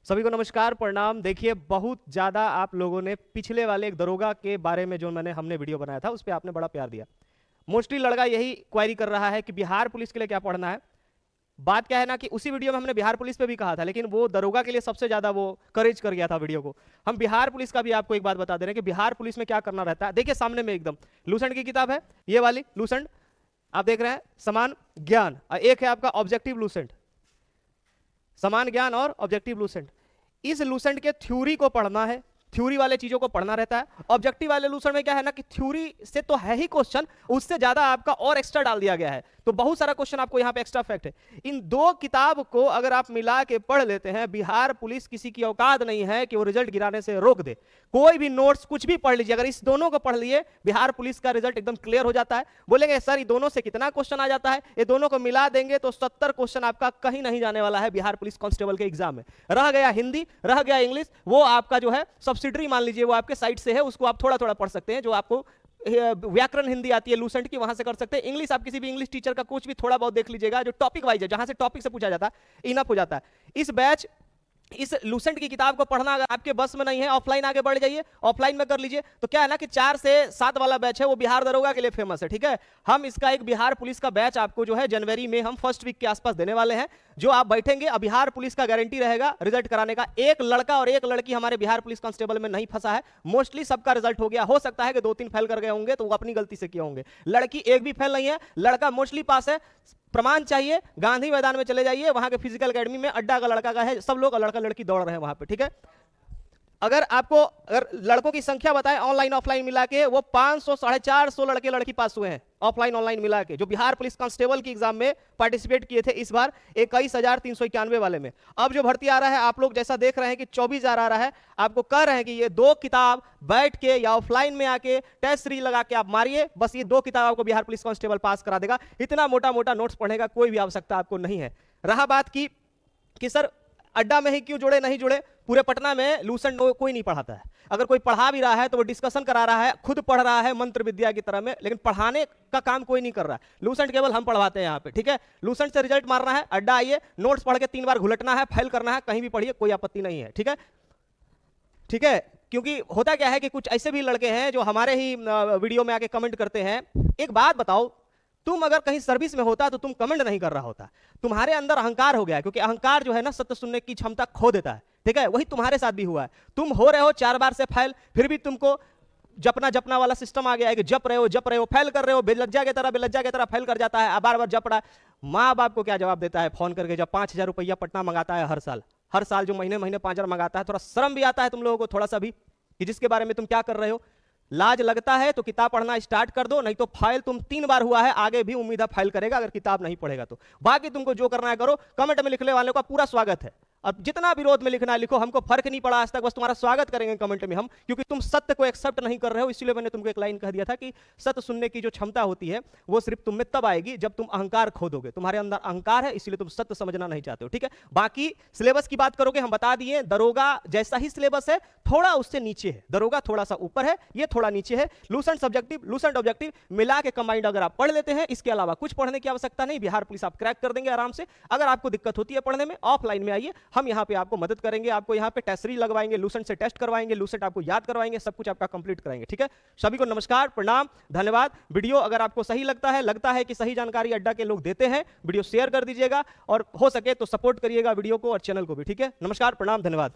सभी को नमस्कार प्रणाम। देखिए, बहुत ज़्यादा आप लोगों ने पिछले वाले एक दरोगा के बारे में जो हमने वीडियो बनाया था उस पर आपने बड़ा प्यार दिया। मोस्टली लड़का यही क्वेरी कर रहा है कि बिहार पुलिस के लिए क्या पढ़ना है। बात क्या है ना कि उसी वीडियो में हमने बिहार पुलिस पे भी कहा था, लेकिन वो दरोगा के लिए सबसे ज़्यादा वो करेज कर गया था वीडियो को। हम बिहार पुलिस का भी आपको एक बात बता दे रहे हैं कि बिहार पुलिस में क्या करना रहता है। देखिए सामने में एकदम लूसेंट की किताब है, ये वाली लूसेंट आप देख रहे हैं, समान ज्ञान। एक है आपका ऑब्जेक्टिव लूसेंट, समान ज्ञान और ऑब्जेक्टिव लूसेंट। इस लूसेंट के थ्योरी को पढ़ना है, थ्योरी वाले चीजों को पढ़ना रहता है। ऑब्जेक्टिव वाले लूसेंट में क्या है ना कि थ्योरी से तो है ही क्वेश्चन, उससे ज्यादा आपका और एक्स्ट्रा डाल दिया गया है, तो बहुत सारा क्वेश्चन आपको यहाँ पे एक्स्ट्रा फैक्ट है। इन दो किताब को अगर आप मिला के पढ़ लेते हैं, बिहार पुलिस किसी की औकात नहीं है कि वो रिजल्ट गिराने से रोक दे। कोई भी नोट्स कुछ भी पढ़ लीजिए, अगर इस दोनों को पढ़ लिए बिहार पुलिस का रिजल्ट एकदम क्लियर हो जाता है। बोलेंगे सर ये दोनों से कितना क्वेश्चन आ जाता है, ये दोनों को मिला देंगे तो 70 क्वेश्चन आपका कहीं नहीं जाने वाला है बिहार पुलिस कांस्टेबल के एग्जाम में। रह गया हिंदी, रह गया इंग्लिश, वो आपका जो है सब्सिडरी मान लीजिए, वो आपके साइड से है, उसको आप थोड़ा थोड़ा पढ़ सकते हैं। जो आपको व्याकरण हिंदी आती है लूसेंट की, वहां से कर सकते हैं। इंग्लिश आप किसी भी इंग्लिश टीचर का कुछ भी थोड़ा बहुत देख लीजिएगा, जो टॉपिक वाइज है, जहां से टॉपिक से पूछा जाता है, इनफ हो जाता है। इस बैच इस लूसेंट की किताब को पढ़ना अगर आपके बस में नहीं है, ऑफलाइन आगे बढ़ जाइए, ऑफलाइन में कर लीजिए। तो क्या है ना कि 4 से 7 वाला बैच है वो बिहार दरोगा के लिए फेमस है, ठीक है। हम इसका एक बिहार पुलिस का बैच आपको जो है जनवरी में हम फर्स्ट वीक के आसपास देने वाले हैं। जो आप बैठेंगे, अब बिहार पुलिस का गारंटी रहेगा रिजल्ट कराने का। एक लड़का और एक लड़की हमारे बिहार पुलिस कांस्टेबल में नहीं फंसा है, मोस्टली सबका रिजल्ट हो गया। हो सकता है कि 2-3 फेल कर गए होंगे, तो वो अपनी गलती से किए होंगे। लड़की एक भी फेल नहीं है, लड़का मोस्टली पास है। प्रमाण चाहिए, गांधी मैदान में चले जाइए, वहां के फिजिकल एकेडमी में अड्डा का लड़का का है, सब लोग लड़का लड़की दौड़ रहे हैं वहां पे, ठीक है। अगर लड़कों की संख्या बताएं ऑनलाइन ऑफलाइन मिला के, वो 500 450 लड़के लड़की पास हुए हैं ऑफलाइन ऑनलाइन मिला के, जो बिहार पुलिस कांस्टेबल की एग्जाम में पार्टिसिपेट किए थे इस बार 21,391 वाले में। अब जो भर्ती आ रहा है, आप लोग जैसा देख रहे हैं कि 24,000 आ रहा है, आपको कह रहे हैं कि ये 2 किताब बैठ के या ऑफलाइन में आके टेस्ट सीरीज लगा के आप मारिए, बस ये 2 किताब आपको बिहार पुलिस कांस्टेबल पास करा देगा। इतना मोटा मोटा नोट्स पढ़ने का कोई भी आवश्यकता आपको नहीं है। रहा बात की कि सर अड्डा में ही क्यों जुड़े, नहीं जुड़े, पूरे पटना में लूसेंट कोई नहीं पढ़ाता है। अगर कोई पढ़ा भी रहा है तो वो डिस्कशन करा रहा है, खुद पढ़ रहा है मंत्र विद्या की तरह में, लेकिन पढ़ाने का काम कोई नहीं कर रहा है। लूसेंट केवल हम पढ़वाते हैं यहाँ पे, ठीक है। लूसेंट से रिजल्ट मारना है, अड्डा आइए, नोट्स पढ़ के 3 बार घुलटना है, फेल करना है, कहीं भी पढ़िए, कोई आपत्ति नहीं है, ठीक है, ठीक है। क्योंकि होता क्या है कि कुछ ऐसे भी लड़के हैं जो हमारे ही वीडियो में आके कमेंट करते हैं। एक बात बताओ, तुम अगर कहीं सर्विस में होता तो तुम कमेंट नहीं कर रहा होता, तुम्हारे अंदर अहंकार हो गया है, क्योंकि अहंकार जो है ना सत्य सुनने की क्षमता खो देता है, ठीक है। वही तुम्हारे साथ भी हुआ है। तुम हो रहे हो 4 बार से फेल, फिर भी तुमको जपना जपना वाला सिस्टम आ गया है कि जप रहे हो, फेल कर रहे हो, बेलज्जा की तरह फेल कर जाता है, बार बार जप रहा है। माँ बाप को क्या जवाब देता है फोन करके, जब 5,000 रुपया पटना मंगाता है हर साल जो महीने महीने 5,000 मंगाता है। थोड़ा शर्म भी आता है तुम लोगों को, थोड़ा सा भी, कि जिसके बारे में तुम क्या कर रहे हो। लाज लगता है तो किताब पढ़ना स्टार्ट कर दो, नहीं तो फाइल तुम 3 बार हुआ है, आगे भी उम्मीद है फाइल करेगा अगर किताब नहीं पढ़ेगा तो। बाकी तुमको जो करना है करो। कमेंट में लिखने वालों का पूरा स्वागत है, अब जितना विरोध में लिखना है लिखो, हमको फर्क नहीं पड़ा आज तक, बस तुम्हारा स्वागत करेंगे कमेंट में हम, क्योंकि तुम सत्य को एक्सेप्ट नहीं कर रहे हो। इसलिए मैंने तुमको एक लाइन कह दिया था कि सत्य सुनने की जो क्षमता होती है वो सिर्फ तुम में तब आएगी जब तुम अहंकार खो दोगे। तुम्हारे अंदर अहंकार है, इसलिए तुम सत्य समझना नहीं चाहते हो, ठीक है। बाकी सिलेबस की बात करोगे, हम बता दिए दरोगा जैसा ही सिलेबस है, थोड़ा उससे नीचे है। दरोगा थोड़ा सा ऊपर है, ये थोड़ा नीचे है। लूसेंट सब्जेक्टिव, लूसेंट ऑब्जेक्टिव मिला के कंबाइंड अगर आप पढ़ लेते हैं, इसके अलावा कुछ पढ़ने की आवश्यकता नहीं। बिहार पुलिस आप क्रैक कर देंगे आराम से। अगर आपको दिक्कत होती है पढ़ने में, ऑफलाइन में आइए, हम यहाँ पे आपको मदद करेंगे। आपको यहाँ पे टेस्ट सीरीज लगवाएंगे, लूसेंट से टेस्ट करवाएंगे, लूसेंट आपको याद करवाएंगे, सब कुछ आपका कंप्लीट कराएंगे, ठीक है। सभी को नमस्कार, प्रणाम, धन्यवाद। वीडियो अगर आपको सही लगता है कि सही जानकारी अड्डा के लोग देते हैं, वीडियो शेयर कर दीजिएगा और हो सके तो सपोर्ट करिएगा वीडियो को और चैनल को भी, ठीक है। नमस्कार, प्रणाम, धन्यवाद।